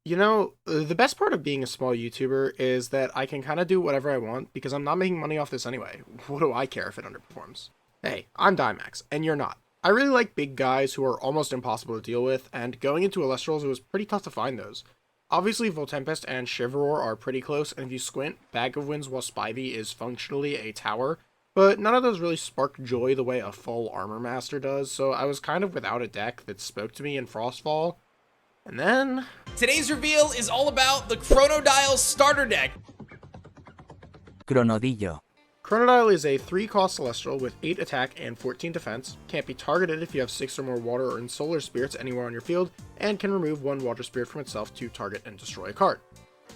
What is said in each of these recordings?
You know, the best part of being a small YouTuber is that I can kind of do whatever I want because I'm not making money off this anyway. What do I care if it underperforms? Hey, I'm Dimax, and you're not. I really like big guys who are almost impossible to deal with, and going into Elestrals, it was pretty tough to find those. Obviously, Voltempest and Shiveror are pretty close, and if you squint, Bag of Winds while Spivey is functionally a tower, but none of those really spark joy the way a full Armor Master does, so I was kind of without a deck that spoke to me in Frostfall. And then Today's reveal is all about the chronodillo starter deck. Chronodillo. Chronodillo is a 3-cost Celestial with 8 attack and 14 defense, can't be targeted if you have 6 or more water or solar spirits anywhere on your field, and can remove 1 water spirit from itself to target and destroy a card.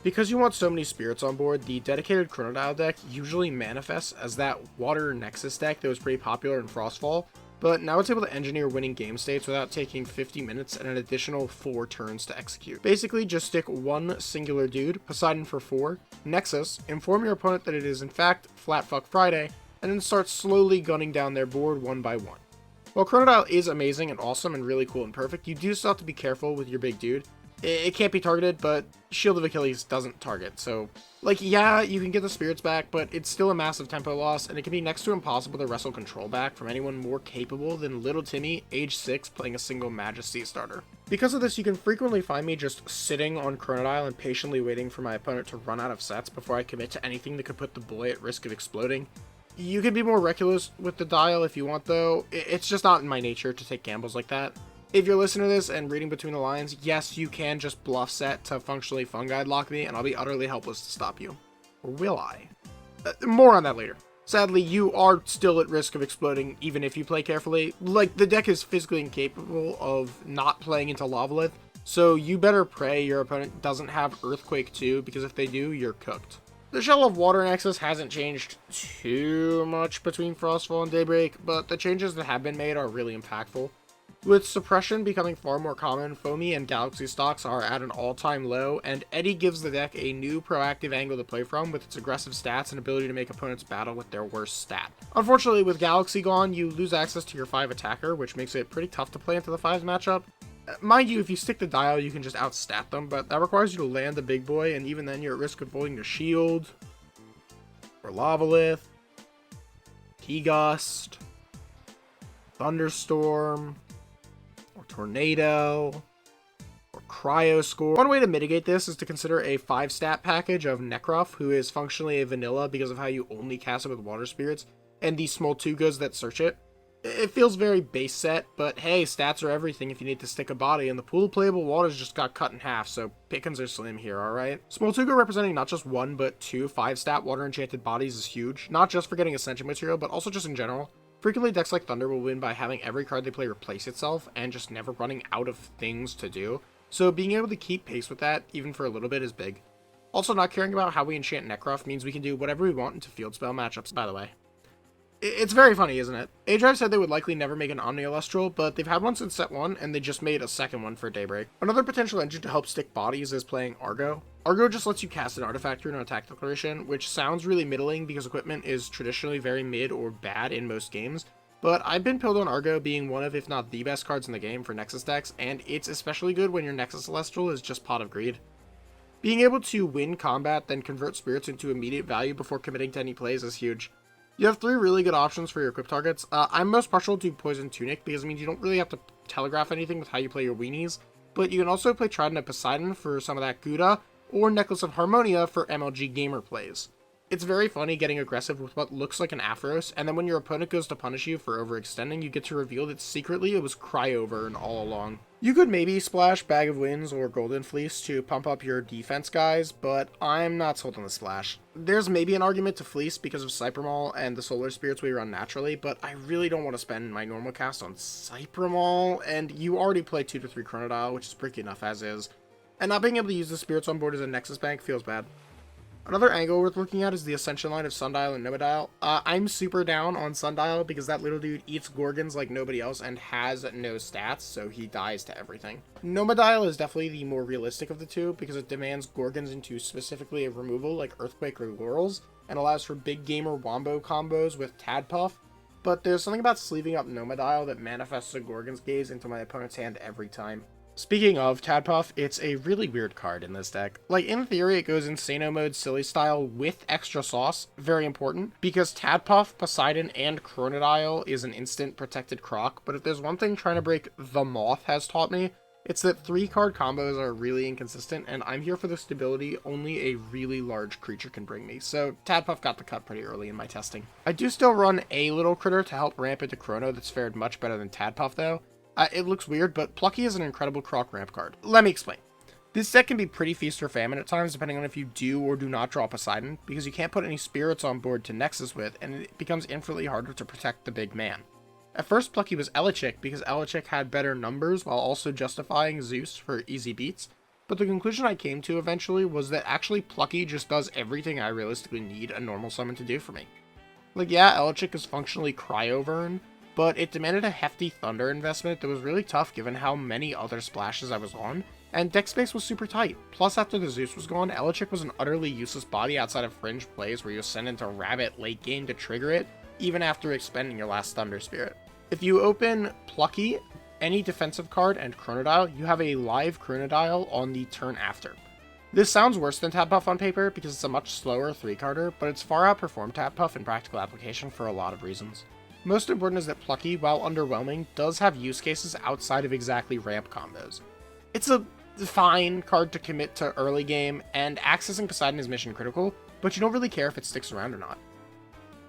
Because you want so many spirits on board, the dedicated Chronodillo deck usually manifests as that Water Nexus deck that was pretty popular in Frostfall, but now it's able to engineer winning game states without taking 50 minutes and an additional 4 turns to execute. Basically, just stick one singular dude, Poseidon for 4, Nexus, inform your opponent that it is in fact Flat Fuck Friday, and then start slowly gunning down their board one by one. While Chronodile is amazing and awesome and really cool and perfect, you do still have to be careful with your big dude. It can't be targeted, but Shield of Achilles doesn't target, so, like, yeah, you can get the spirits back, but it's still a massive tempo loss, and it can be next to impossible to wrestle control back from anyone more capable than Little Timmy, age 6, playing a single Majesty starter. Because of this, you can frequently find me just sitting on Chronodile and patiently waiting for my opponent to run out of sets before I commit to anything that could put the boy at risk of exploding. You can be more reckless with the dial if you want, though. It's just not in my nature to take gambles like that. If you're listening to this and reading between the lines, yes, you can just bluff set to functionally Fungi lock me, and I'll be utterly helpless to stop you. Or will I? More on that later. Sadly, you are still at risk of exploding even if you play carefully. Like, the deck is physically incapable of not playing into Lavalith, so you better pray your opponent doesn't have Earthquake too, because if they do, you're cooked. The Shell of Water Nexus hasn't changed too much between Frostfall and Daybreak, but the changes that have been made are really impactful. With Suppression becoming far more common, Foamy and Galaxy stocks are at an all-time low, and Eddie gives the deck a new proactive angle to play from with its aggressive stats and ability to make opponents battle with their worst stat. Unfortunately, with Galaxy gone, you lose access to your 5 attacker, which makes it pretty tough to play into the 5s matchup. Mind you, if you stick the dial, you can just outstat them, but that requires you to land the big boy, and even then you're at risk of avoiding the shield, or Lavalith, T-Gust, Thunderstorm, or Tornado, or Cryoscore. One way to mitigate this is to consider a 5-stat package of Nekro, who is functionally a vanilla because of how you only cast it with water spirits, and the small 2-goods that search it. It feels very base set, but hey, stats are everything if you need to stick a body, and the pool of playable waters just got cut in half, so pickings are slim here, alright? Small 2-go representing not just 1, but 2 5-stat water enchanted bodies is huge, not just for getting Ascension material, but also just in general. Frequently, decks like Thunder will win by having every card they play replace itself, and just never running out of things to do, so being able to keep pace with that, even for a little bit, is big. Also, not caring about how we enchant Nekro means we can do whatever we want into field spell matchups, by the way. It's very funny, isn't it? A-Drive said they would likely never make an Omni Elestral, but they've had one since set 1, and they just made a second one for Daybreak. Another potential engine to help stick bodies is playing Argo. Argo just lets you cast an artifact through an attack declaration, which sounds really middling because equipment is traditionally very mid or bad in most games, but I've been pilled on Argo being one of, if not the best cards in the game for Nexus decks, and it's especially good when your Nexus Celestial is just Pot of Greed. Being able to win combat, then convert spirits into immediate value before committing to any plays is huge. You have 3 really good options for your equip targets. I'm most partial to Poison Tunic because it means you don't really have to telegraph anything with how you play your weenies, but you can also play Trident of Poseidon for some of that Gouda, or Necklace of Harmonia for MLG gamer plays. It's very funny getting aggressive with what looks like an Aphros, and then when your opponent goes to punish you for overextending, you get to reveal that secretly it was Cryovern all along. You could maybe splash Bag of Winds or Golden Fleece to pump up your defense guys, but I'm not sold on the splash. There's maybe an argument to Fleece because of Cybermaul and the Solar Spirits we run naturally, but I really don't want to spend my normal cast on Cybermaul, and you already play 2 to 3 Chronodile, which is bricky enough as is, and not being able to use the spirits on board as a Nexus bank feels bad. Another angle worth looking at is the Ascension line of Sundial and Nomadial. I'm super down on Sundial because that little dude eats Gorgons like nobody else and has no stats, so he dies to everything. Nomadial is definitely the more realistic of the two because it demands Gorgons into specifically a removal like Earthquake or Laurels, and allows for big gamer wombo combos with Tadpuff, but there's something about sleeving up Nomadial that manifests a Gorgon's Gaze into my opponent's hand every time. Speaking of Tadpuff, it's a really weird card in this deck. Like, in theory, it goes Insano mode silly style with extra sauce, very important, because Tadpuff, Poseidon, and Chronodillo is an instant protected croc, but if there's one thing trying to break the Moth has taught me, it's that 3-card combos are really inconsistent, and I'm here for the stability only a really large creature can bring me, so Tadpuff got the cut pretty early in my testing. I do still run a little critter to help ramp into Chrono that's fared much better than Tadpuff though. It looks weird, but Plucky is an incredible croc ramp card. Let me explain. This deck can be pretty feast or famine at times, depending on if you do or do not draw Poseidon, because you can't put any spirits on board to Nexus with, and it becomes infinitely harder to protect the big man. At first, Plucky was Elechick, because Elechick had better numbers while also justifying Zeus for easy beats, but the conclusion I came to eventually was that actually Plucky just does everything I realistically need a normal summon to do for me. Like, yeah, Elechick is functionally Cryovern, but it demanded a hefty Thunder investment that was really tough given how many other splashes I was on, and deck space was super tight. Plus, after the Zeus was gone, Elechick was an utterly useless body outside of fringe plays where you send into Rabbit late game to trigger it, even after expending your last Thunder Spirit. If you open Plucky, any defensive card, and Chronodillo, you have a live Chronodillo on the turn after. This sounds worse than Tadpuff on paper because it's a much slower 3-carder, but it's far outperformed Tadpuff in practical application for a lot of reasons. Most important is that Plucky, while underwhelming, does have use cases outside of exactly ramp combos. It's a fine card to commit to early game, and accessing Poseidon is mission critical, but you don't really care if it sticks around or not.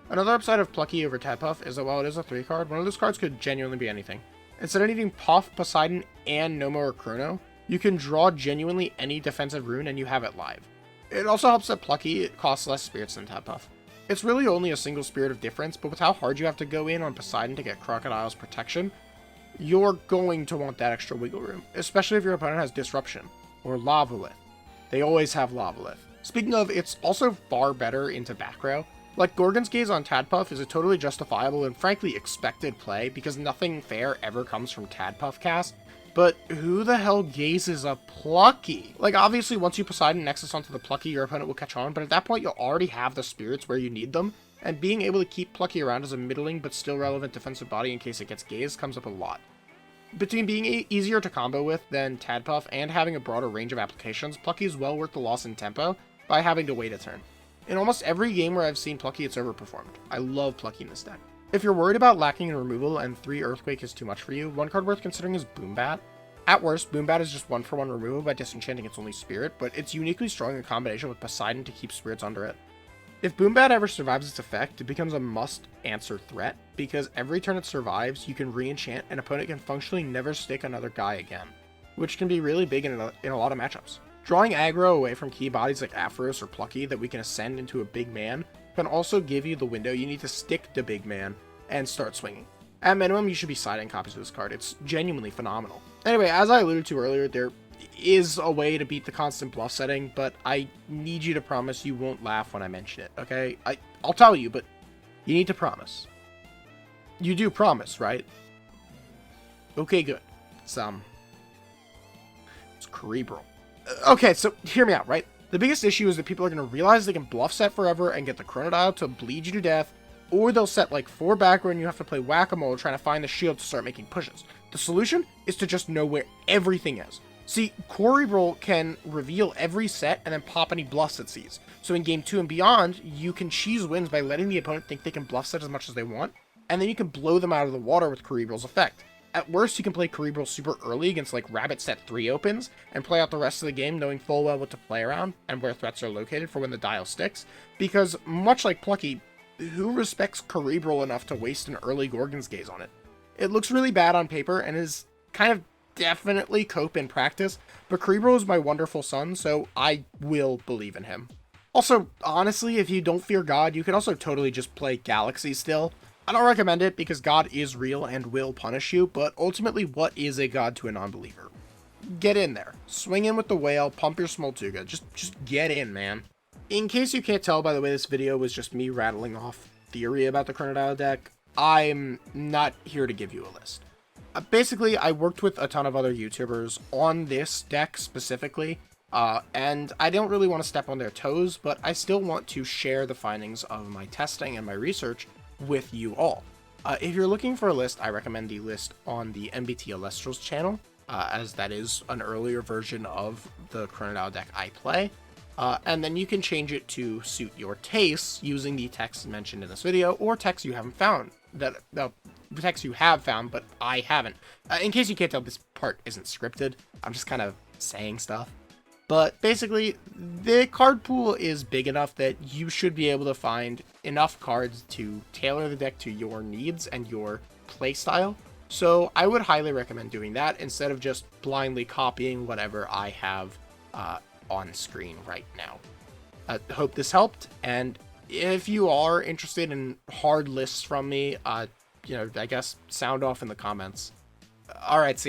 Another upside of Plucky over Tadpuff is that while it is a 3-card, one of those cards could genuinely be anything. Instead of needing Puff, Poseidon, and no more Chrono, you can draw genuinely any defensive rune and you have it live. It also helps that Plucky costs less spirits than Tadpuff. It's really only a single spirit of difference, but with how hard you have to go in on Poseidon to get Crocodile's protection, you're going to want that extra wiggle room, especially if your opponent has Disruption, or Lavalith. They always have Lavalith. Speaking of, it's also far better into back row. Like, Gorgon's Gaze on Tadpuff is a totally justifiable and frankly expected play, because nothing fair ever comes from Tadpuff cast, but who the hell gazes a Plucky? Like, obviously, once you Poseidon Nexus onto the Plucky, your opponent will catch on, but at that point, you'll already have the spirits where you need them, and being able to keep Plucky around as a middling but still relevant defensive body in case it gets gazed comes up a lot. Between being easier to combo with than Tadpuff and having a broader range of applications, Plucky is well worth the loss in tempo by having to wait a turn. In almost every game where I've seen Plucky, it's overperformed. I love Plucky in this deck. If you're worried about lacking in removal and 3 Earthquake is too much for you, one card worth considering is Boombat. At worst, Boombat is just 1-for-1 removal by disenchanting its only spirit, but it's uniquely strong in combination with Poseidon to keep spirits under it. If Boombat ever survives its effect, it becomes a must-answer threat, because every turn it survives, you can re-enchant an opponent can functionally never stick another guy again, which can be really big in a lot of matchups. Drawing aggro away from key bodies like Aphros or Plucky that we can ascend into a big man can also give you the window you need to stick the big man and start swinging. At minimum, you should be siding copies of this card. It's genuinely phenomenal. Anyway, as I alluded to earlier, there is a way to beat the constant bluff setting, but I need you to promise you won't laugh when I mention it, okay? I'll tell you, but you need to promise. You do promise, right? Okay, good. It's cerebral. Okay, so hear me out, right? The biggest issue is that people are going to realize they can bluff set forever and get the Chronodillo to bleed you to death, or they'll set like 4 back row and you have to play whack-a-mole trying to find the shield to start making pushes. The solution is to just know where everything is. See, Cerebral can reveal every set and then pop any bluffs it sees. So in game 2 and beyond, you can cheese wins by letting the opponent think they can bluff set as much as they want, and then you can blow them out of the water with Cerebral's effect. At worst, you can play Cerebral super early against like Rabbit set 3 opens, and play out the rest of the game knowing full well what to play around and where threats are located for when the dial sticks, because much like Plucky, who respects Cerebral enough to waste an early Gorgon's Gaze on it? It looks really bad on paper and is kind of definitely cope in practice, but Cerebral is my wonderful son, so I will believe in him. Also, honestly, if you don't fear God, you can also totally just play Galaxy still. I don't recommend it because God is real and will punish you, but ultimately, what is a God to a non-believer? Get in there. Swing in with the whale, pump your Smoltuga. Just get in, man. In case you can't tell by the way this video was just me rattling off theory about the Chronodillo deck, I'm not here to give you a list. Basically, I worked with a ton of other YouTubers on this deck specifically, and I don't really want to step on their toes, but I still want to share the findings of my testing and my research with you all. If you're looking for a list, I recommend the list on the MBT Elestrals channel. as that is an earlier version of the chronodillo deck I play. And then you can change it to suit your tastes using the text mentioned in this video, or text you haven't found, the text you have found, but I haven't. In case you can't tell, this part isn't scripted. I'm just kind of saying stuff. But basically, the card pool is big enough that you should be able to find enough cards to tailor the deck to your needs and your playstyle. So I would highly recommend doing that instead of just blindly copying whatever I have on screen right now. I hope this helped, and if you are interested in hard lists from me, I guess sound off in the comments. Alright, see ya.